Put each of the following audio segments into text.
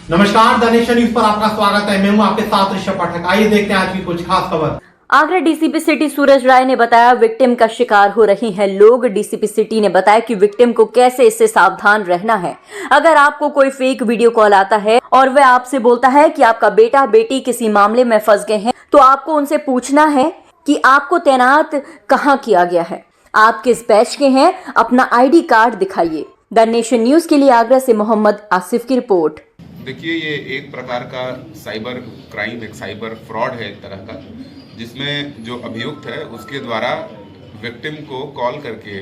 नमस्कार, the nation news पर आपका स्वागत है। मैं हूं आपके साथ ऋषभ पाठक। आइए देखते हैं आज की कुछ खास खबर। आगरा डीसीपी सिटी सूरज राय ने बताया विक्टिम का शिकार हो रही हैं लोग। डीसीपी सिटी ने बताया कि विक्टिम को कैसे इससे सावधान रहना है। अगर आपको कोई फेक वीडियो कॉल आता है और वह आपसे बोलता है कि आपका बेटा बेटी किसी मामले में फंस गए हैं, तो आपको उनसे पूछना है कि आपको तैनात कहां किया गया है, आप किस बैच के हैं, अपना आईडी कार्ड दिखाइए। द नेशन न्यूज के लिए आगरा से मोहम्मद आसिफ की रिपोर्ट। देखिए, ये एक प्रकार का साइबर क्राइम, एक साइबर फ्रॉड है एक तरह का, जिसमें जो अभियुक्त है उसके द्वारा विक्टिम को कॉल करके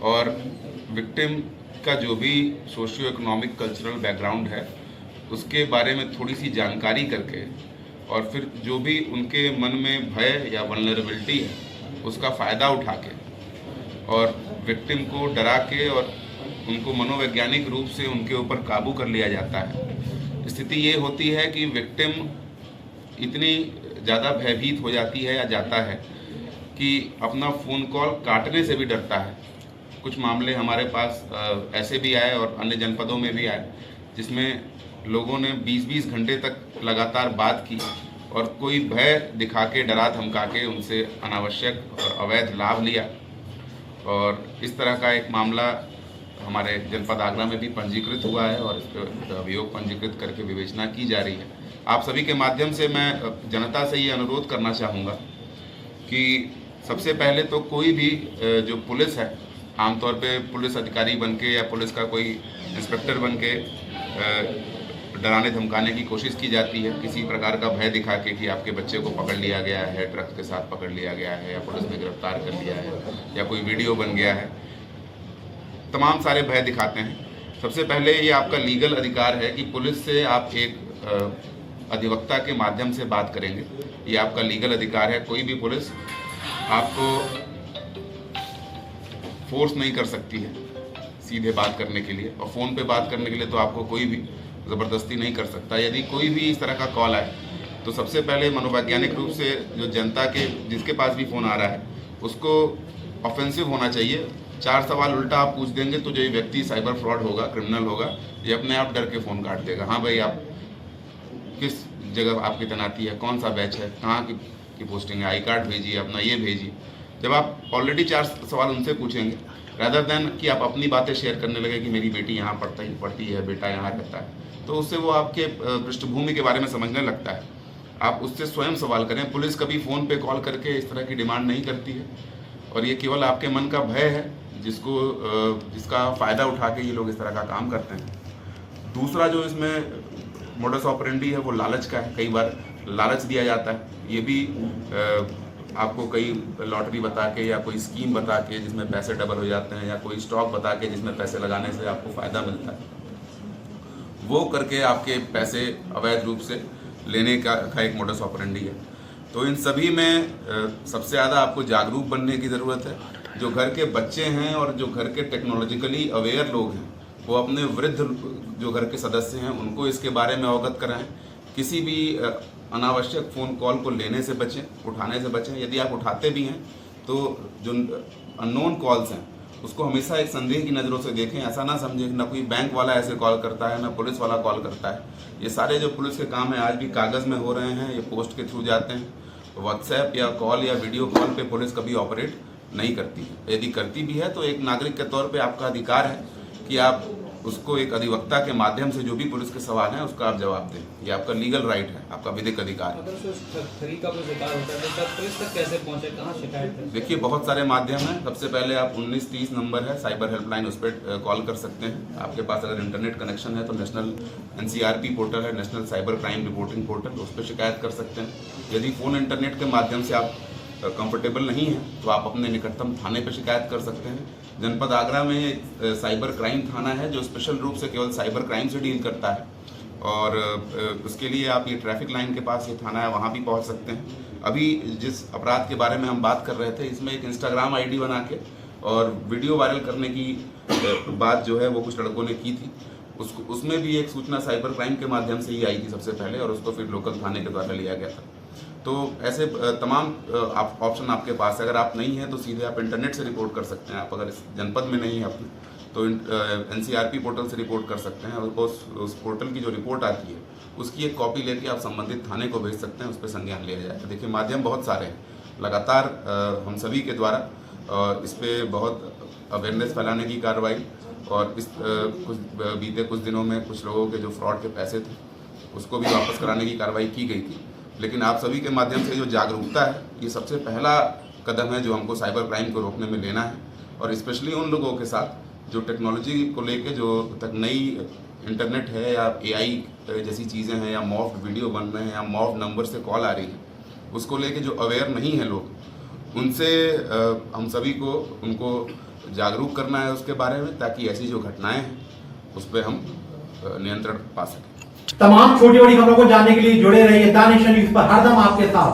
और विक्टिम का जो भी सोशियो इकोनॉमिक कल्चरल बैकग्राउंड है उसके बारे में थोड़ी सी जानकारी करके और फिर जो भी उनके मन में भय या वल्नरेबिलिटी है उसका फ़ायदा उठा के और विक्टिम को डरा के और उनको मनोवैज्ञानिक रूप से उनके ऊपर काबू कर लिया जाता है। स्थिति ये होती है कि विक्टिम इतनी ज़्यादा भयभीत हो जाती है या जाता है कि अपना फ़ोन कॉल काटने से भी डरता है। कुछ मामले हमारे पास ऐसे भी आए और अन्य जनपदों में भी आए जिसमें लोगों ने 20-20 घंटे तक लगातार बात की और कोई भय दिखा के, डरा धमका के उनसे अनावश्यक और अवैध लाभ लिया। और इस तरह का एक मामला हमारे जनपद आगरा में भी पंजीकृत हुआ है और इस पर अभियोग पंजीकृत करके विवेचना की जा रही है। आप सभी के माध्यम से मैं जनता से ये अनुरोध करना चाहूँगा कि सबसे पहले तो कोई भी जो पुलिस है, आमतौर पे पुलिस अधिकारी बन के या पुलिस का कोई इंस्पेक्टर बन के डराने धमकाने की कोशिश की जाती है, किसी प्रकार का भय दिखा के कि आपके बच्चे को पकड़ लिया गया है, ड्रग्स के साथ पकड़ लिया गया है या पुलिस ने गिरफ्तार कर लिया है या कोई वीडियो बन गया है, तमाम सारे भय दिखाते हैं। सबसे पहले ये आपका लीगल अधिकार है कि पुलिस से आप एक अधिवक्ता के माध्यम से बात करेंगे, ये आपका लीगल अधिकार है। कोई भी पुलिस आपको फोर्स नहीं कर सकती है सीधे बात करने के लिए, और फ़ोन पे बात करने के लिए तो आपको कोई भी ज़बरदस्ती नहीं कर सकता। यदि कोई भी इस तरह का कॉल आए तो सबसे पहले मनोवैज्ञानिक रूप से जो जनता के जिसके पास भी फ़ोन आ रहा है उसको ऑफेंसिव होना चाहिए। 4 सवाल उल्टा आप पूछ देंगे तो जो ये व्यक्ति साइबर फ्रॉड होगा, क्रिमिनल होगा, ये अपने आप डर के फ़ोन काट देगा। हाँ भाई, आप किस जगह आपकी तैनाती है, कौन सा बैच है, कहाँ की पोस्टिंग है, आई कार्ड भेजिए, अपना ये भेजिए। जब आप ऑलरेडी 4 सवाल उनसे पूछेंगे रादर देन कि आप अपनी बातें शेयर करने लगे कि मेरी बेटी यहाँ पढ़ती है, बेटा यहाँ रहता है, तो उससे वो आपके पृष्ठभूमि के बारे में समझने लगता है। आप उससे स्वयं सवाल करें। पुलिस कभी फ़ोन पे कॉल करके इस तरह की डिमांड नहीं करती है और ये केवल आपके मन का भय है जिसका फ़ायदा उठा के ये लोग इस तरह का काम करते हैं। दूसरा जो इसमें मोडस ऑपरेंडी है वो लालच का है। कई बार लालच दिया जाता है। ये भी आपको कई लॉटरी बता के या कोई स्कीम बता के जिसमें पैसे डबल हो जाते हैं या कोई स्टॉक बता के जिसमें पैसे लगाने से आपको फ़ायदा मिलता है, वो करके आपके पैसे अवैध रूप से लेने का एक मोडस ऑपरेंडी है। तो इन सभी में सबसे ज़्यादा आपको जागरूक बनने की ज़रूरत है। जो घर के बच्चे हैं और जो घर के टेक्नोलॉजिकली अवेयर लोग हैं वो अपने वृद्ध जो घर के सदस्य हैं उनको इसके बारे में अवगत कराएं। किसी भी अनावश्यक फ़ोन कॉल को लेने से बचें, उठाने से बचें। यदि आप उठाते भी हैं तो जो अननोन कॉल्स हैं उसको हमेशा एक संदेह की नज़रों से देखें। ऐसा ना समझें ना कोई बैंक वाला ऐसे कॉल करता है, ना पुलिस वाला कॉल करता है। ये सारे जो पुलिस के काम हैं आज भी कागज़ में हो रहे हैं, ये पोस्ट के थ्रू जाते हैं। व्हाट्सएप या कॉल या वीडियो कॉल पे पुलिस कभी ऑपरेट नहीं करती है। यदि करती भी है तो एक नागरिक के तौर पे आपका अधिकार है कि आप उसको एक अधिवक्ता के माध्यम से जो भी पुलिस के सवाल हैं उसका आप जवाब दें। ये आपका लीगल राइट है, आपका विधिक अधिकार है। का कोई शिकार होता है तो पुलिस तक कैसे पहुंचे, कहाँ शिकायत है? देखिए, बहुत सारे माध्यम हैं। सबसे पहले आप 1930 नंबर है साइबर हेल्पलाइन, उस पर कॉल कर सकते हैं। आपके पास अगर इंटरनेट कनेक्शन है तो नेशनल NCRP पोर्टल है, national cyber crime reporting portal, उस पर शिकायत कर सकते हैं। यदि फ़ोन इंटरनेट के माध्यम से आप कंफर्टेबल नहीं है तो आप अपने निकटतम थाने पर शिकायत कर सकते हैं। जनपद आगरा में साइबर क्राइम थाना है जो स्पेशल रूप से केवल साइबर क्राइम से डील करता है और उसके लिए आप ये ट्रैफिक लाइन के पास ये थाना है, वहाँ भी पहुँच सकते हैं। अभी जिस अपराध के बारे में हम बात कर रहे थे इसमें एक इंस्टाग्राम ID बना के और वीडियो वायरल करने की बात जो है वो कुछ लड़कों ने की थी। उसमें भी एक सूचना साइबर क्राइम के माध्यम से ही आई थी सबसे पहले और उसको फिर लोकल थाने के द्वारा लिया गया था। तो ऐसे तमाम ऑप्शन आपके पास है। अगर आप नहीं हैं तो सीधे आप इंटरनेट से रिपोर्ट कर सकते हैं। आप अगर इस जनपद में नहीं है अपने तो NCRP पोर्टल से रिपोर्ट कर सकते हैं, और उस पोर्टल की जो रिपोर्ट आती है उसकी एक कॉपी लेके आप संबंधित थाने को भेज सकते हैं, उस पर संज्ञान लिया जाएगा। देखिए, माध्यम बहुत सारे हैं, लगातार हम सभी के द्वारा इस पर बहुत अवेयरनेस फैलाने की कार्रवाई, और इस बीते कुछ दिनों में कुछ लोगों के जो फ्रॉड के पैसे थे उसको भी वापस कराने की कार्रवाई की गई थी। लेकिन आप सभी के माध्यम से जो जागरूकता है, ये सबसे पहला कदम है जो हमको साइबर क्राइम को रोकने में लेना है, और स्पेशली उन लोगों के साथ जो टेक्नोलॉजी को लेके जो तक नई इंटरनेट है या AI जैसी चीज़ें हैं, या मॉफ्ड वीडियो बन रहे हैं, या मॉफ्ड नंबर से कॉल आ रही है, उसको लेके जो अवेयर नहीं है लोग, उनसे हम सभी को उनको जागरूक करना है उसके बारे में, ताकि ऐसी जो घटनाएं हैं उस पर हम नियंत्रण पा सकें। तमाम छोटी बड़ी खबरों को जानने के लिए जुड़े रहिए द नेशन न्यूज़ पर, हरदम आपके साथ।